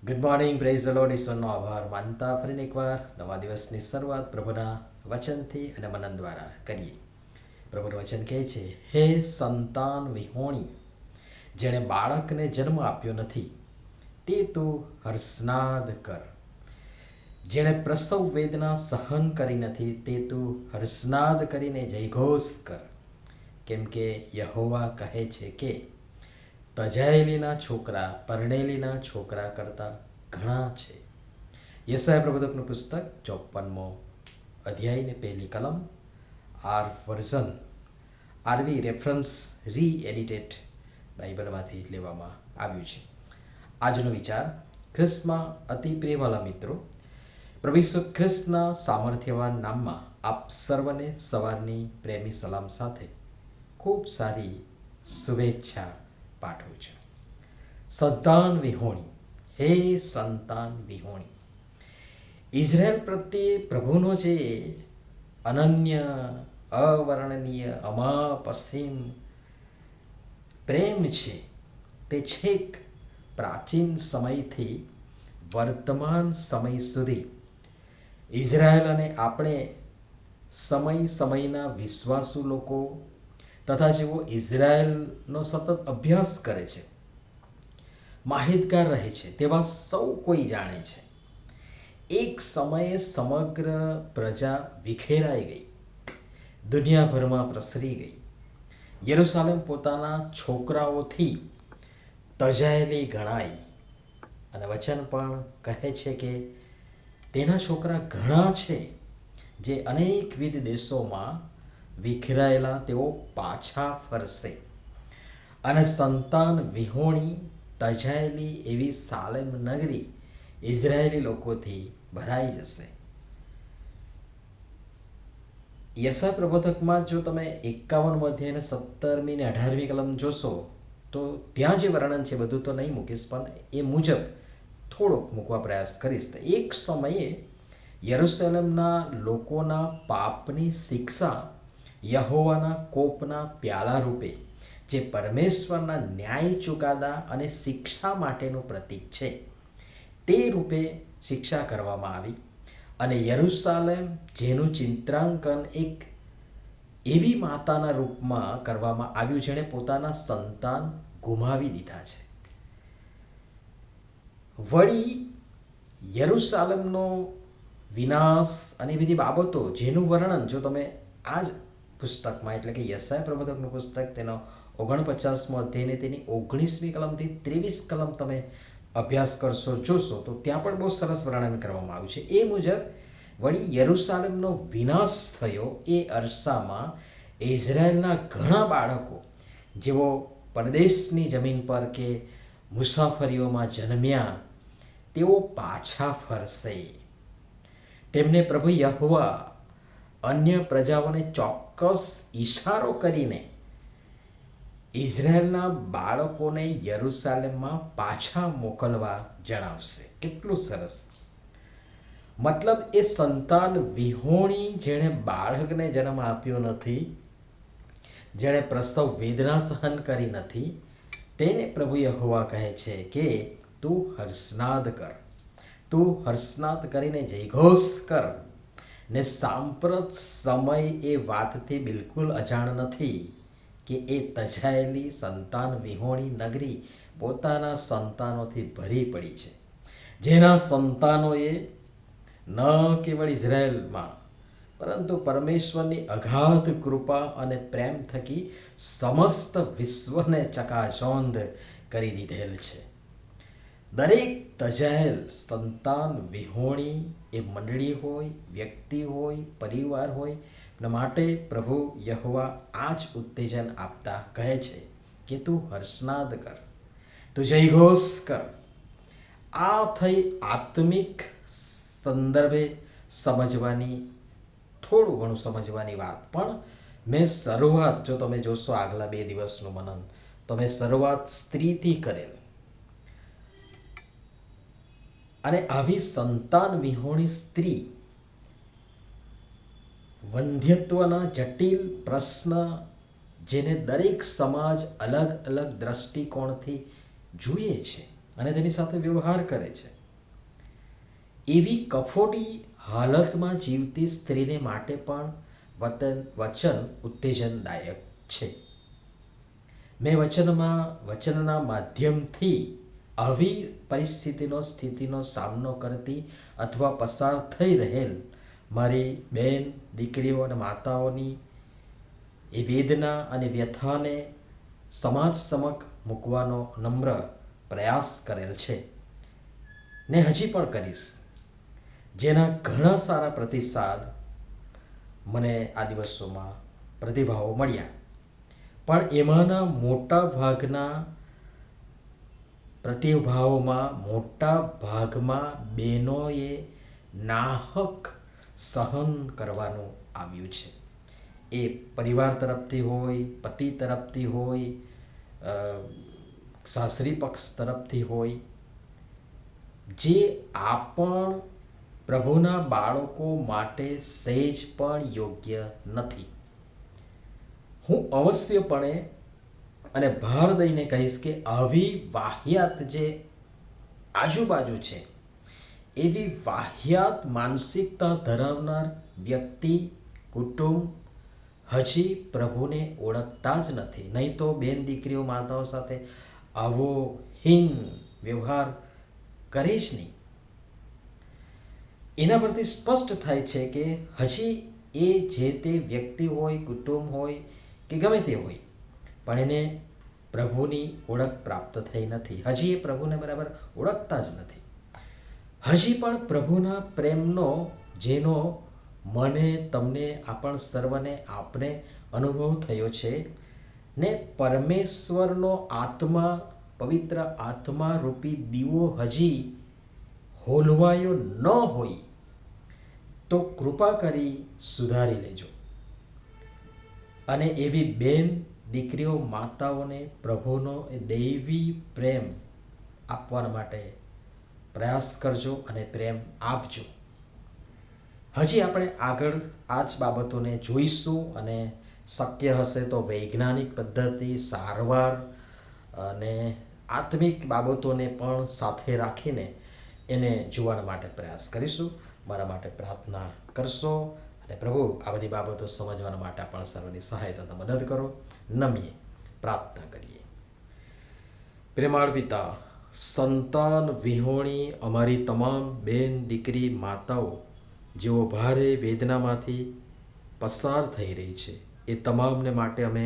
Good morning, praise the Lord. ઈશ્વરનો આભાર માનતા ફરીને એકવાર નવા દિવસની શરૂઆત પ્રભુના વચનથી અને મનન દ્વારા કરીએ. પ્રભુનું વચન કહે છે, હે સંતાન વિહોણી, જેણે બાળકને જન્મ આપ્યો નથી તે તું હર્ષનાદ કર. જેણે પ્રસવ વેદના સહન કરી નથી તે તું હર્ષનાદ કરીને જયઘોષ કર. કેમ કે યહોવા કહે છે કે તજાયેલીના છોકરા પરણેલીના છોકરા કરતાં ઘણા છે. યશાયા પ્રવચકનું પુસ્તક 54મો અધ્યાય ને પહેલી કલમ, આર વર્ઝન, આરવી રેફરન્સ રીએડિટેડ બાઇબલમાંથી લેવામાં આવ્યું છે. આજનો વિચાર, ખ્રિસ્તમાં અતિ પ્રિયવાલા મિત્રો, પ્રભુ ઈસુ ખ્રિસ્તના સામર્થ્યવાન નામમાં આપ સર્વને સવારની પ્રેમી સલામ સાથે ખૂબ સારી શુભેચ્છા પાઠવું છું. સંતાન વિહોણી, હે સંતાન વિહોણી, ઇઝરાયલ પ્રત્યે પ્રભુનો જે અનન્ય, અવર્ણનીય, અમાપસીમ પ્રેમ છે તે છેક પ્રાચીન સમયથી વર્તમાન સમય સુધી ઇઝરાયલ અને આપણે સમયના વિશ્વાસુ લોકો તથા જેઓ ઇઝરાયલનો સતત અભ્યાસ કરે છે, માહિતગાર રહે છે, તેવા સૌ કોઈ જાણે છે. એક સમયે સમગ્ર પ્રજા વિખેરાઈ ગઈ, દુનિયાભરમાં પ્રસરી ગઈ. યરૂશાલેમ પોતાના છોકરાઓથી તજાયેલી ગણાઈ અને વચન પણ કહે છે કે તેના છોકરા ઘણા છે જે અનેકવિધ દેશોમાં વિખેરાયેલા તેઓ પાછા ફરશે અને સંતાન વિહોણી તજાયેલી એવી સાલેમ નગરી ઇઝરાયેલી લોકોથી ભરાઈ જશે. યશાયા પ્રબોધકમાં જો તમે 51મો અધ્યાય અને 17મી ને 18મી કલમ જોશો તો ત્યાં જે વર્ણન છે બધું તો નહીં મૂકીશ, પણ એ મુજબ થોડોક મૂકવા પ્રયાસ કરીશ. એક સમયે યરૂશલેમના લોકોના પાપની શિક્ષા યહોવાના કોપના પ્યાલા રૂપે, જે પરમેશ્વરના ન્યાય ચુકાદા અને શિક્ષા માટેનું પ્રતીક છે, તે રૂપે શિક્ષા કરવામાં આવી. અને યરૂશાલેમ, જેનું ચિત્રાંકન એક એવી માતાના રૂપમાં કરવામાં આવ્યું જેણે પોતાના સંતાન ગુમાવી દીધા છે. વળી યરૂશાલેમનો વિનાશ અને બધી બાબતો જેનું વર્ણન જો તમે આ જ પુસ્તકમાં એટલે કે યશાયા પ્રબોધકનું પુસ્તક તેનો 49મો અધ્યાય ને તેની 19મી કલમથી 23 કલમ તમે અભ્યાસ કરશો, જોશો તો ત્યાં પણ બહુ સરસ વર્ણન કરવામાં આવ્યું છે. એ મુજબ વળી યરૂશાલેમનો વિનાશ થયો એ અરસામાં ઇઝરાયલના ઘણા બાળકો જેઓ પરદેશની જમીન પર કે મુસાફરીઓમાં જન્મ્યા તેઓ પાછા ફરશે. તેમને પ્રભુ યહોવા અન્ય પ્રજાઓને ચોક્કસ ઈશારો કરીને ઇઝરાયલના બાળકોને યરૂશાલેમમાં પાછા મોકલવા જણાવશે. કેટલું સરસ! મતલબ એ સંતાન વિહોણી જેણે બાળકને જન્મ આપ્યો નથી, જેણે પ્રસવ વેદના સહન કરી નથી, તેને પ્રભુ યહોવા કહે છે કે તું હર્ષનાદ કર, તું હર્ષનાદ કરીને જયઘોષ કર. ને સાંપ્રત સમય એ વાતથી બિલકુલ અજાણ નથી કે એ તજાયેલી સંતાન વિહોણી નગરી પોતાના સંતાનોથી ભરી પડી છે, જેના સંતાનોએ ન કેવળ ઇઝરાયલમાં પરંતુ પરમેશ્વરની અગાધ કૃપા અને પ્રેમ થકી સમસ્ત વિશ્વને ચકાચૌંધ કરી દીધેલ છે. દરેક તજાયેલ સંતાન વિહોણી એ મંડળી હોય, વ્યક્તિ હોય, પરિવાર હોય, માટે પ્રભુ યહોવા આ જ ઉત્તેજન આપતા કહે છે કે તું હર્ષનાદ કર, તું જયઘોષ કર. આ થઈ આત્મિક સંદર્ભે સમજવાની, થોડું ઘણું સમજવાની વાત. પણ મેં શરૂઆત, જો તમે જોશો આગલા 2 દિવસનું મનન, તો મેં શરૂઆત સ્ત્રીથી કરેલ. અને આવી સંતાન વિહોણી સ્ત્રી વંધ્યત્વના જટિલ પ્રશ્ન, જેને દરેક સમાજ અલગ અલગ દ્રષ્ટિકોણથી જુએ છે અને તેની સાથે વ્યવહાર કરે છે, એવી કફોડી હાલતમાં જીવતી સ્ત્રીને માટે પણ વચન ઉત્તેજનદાયક છે. મેં વચનના માધ્યમથી આવી સ્થિતિનો સામનો કરતી અથવા પસાર થઈ રહેલ મારી બહેન, દીકરીઓ અને માતાઓની એ વેદના અને વ્યથાને સમાજ સમક્ષ મૂકવાનો નમ્ર પ્રયાસ કરેલ છે ને હજી પણ કરીશ, જેના ઘણા સારા પ્રતિસાદ મને આ દિવસોમાં પ્રતિભાવો મળ્યા. પણ એમાંના મોટા ભાગમાં બહેનોએ નાહક સહન કરવાનું આવ્યું છે. એ પરિવાર તરફથી હોય, પતિ તરફથી હોય, સાસરી પક્ષ તરફથી હોય, જે પણ પ્રભુના બાળકો માટે સહેજ પણ યોગ્ય નથી. હું અવશ્યપણે અને ભાર દઈને કહીશ કે આવી વાહિયાત જે આજુબાજુ છે, એવી વાહિયાત માનસિકતા ધરાવનાર વ્યક્તિ, કુટુંબ હજી પ્રભુને ઓળખતા જ નથી. નહીં તો બેન, દીકરીઓ, માતાઓ સાથે આવો હીન વ્યવહાર કરે જ નહીં. એના પરથી સ્પષ્ટ થાય છે કે હજી એ જે તે વ્યક્તિ હોય, કુટુંબ હોય કે ગમે તે હોય, પણ એને પ્રભુની ઓળખ પ્રાપ્ત થઈ નથી. હજી એ પ્રભુને બરાબર ઓળખતા જ નથી. હજી પણ પ્રભુના પ્રેમનો જેનો મને, તમને, આપણ સર્વને આપને અનુભવ થયો છે ને પરમેશ્વરનો આત્મા, પવિત્ર આત્મા રૂપી દીવો હજી હોલવાયો ન હોય તો કૃપા કરી સુધારી લેજો અને એવી બેન, દીકરીઓ, માતાઓને પ્રભુનો એ દૈવી પ્રેમ આપવા માટે પ્રયાસ કરજો અને પ્રેમ આપજો. હજી આપણે આગળ આ જ બાબતોને જોઈશું અને શક્ય હશે તો વૈજ્ઞાનિક પદ્ધતિ, સારવાર અને આત્મિક બાબતોને પણ સાથે રાખીને એને જોવા માટે પ્રયાસ કરીશું. મારા માટે પ્રાર્થના કરશો અને પ્રભુ આ બધી બાબતો સમજવા માટે આપણ સર્વની સહાયતા મદદ કરો. નમીએ પ્રાર્થના કરીએ. પ્રેમાળ પિતા, સંતાન વિહોણી અમારી તમામ બેન, દીકરી, માતાઓ જેઓ ભારે વેદનામાંથી પસાર થઈ રહી છે, એ તમામને માટે અમે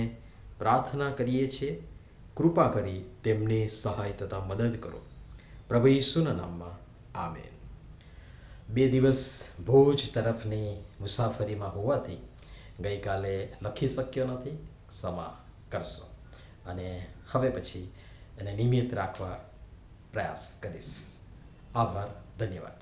પ્રાર્થના કરીએ છીએ. કૃપા કરી તેમની સહાય તથા મદદ કરો. પ્રભુ ઈસુના નામમાં આમેન. 2 દિવસ ભુજ તરફની મુસાફરીમાં હોવાથી ગઈકાલે લખી શક્યો નથી. ક્ષમા કરશો અને હવે પછી એને નિયમિત રાખવા પ્રયાસ કરીશ. આભાર. ધન્યવાદ.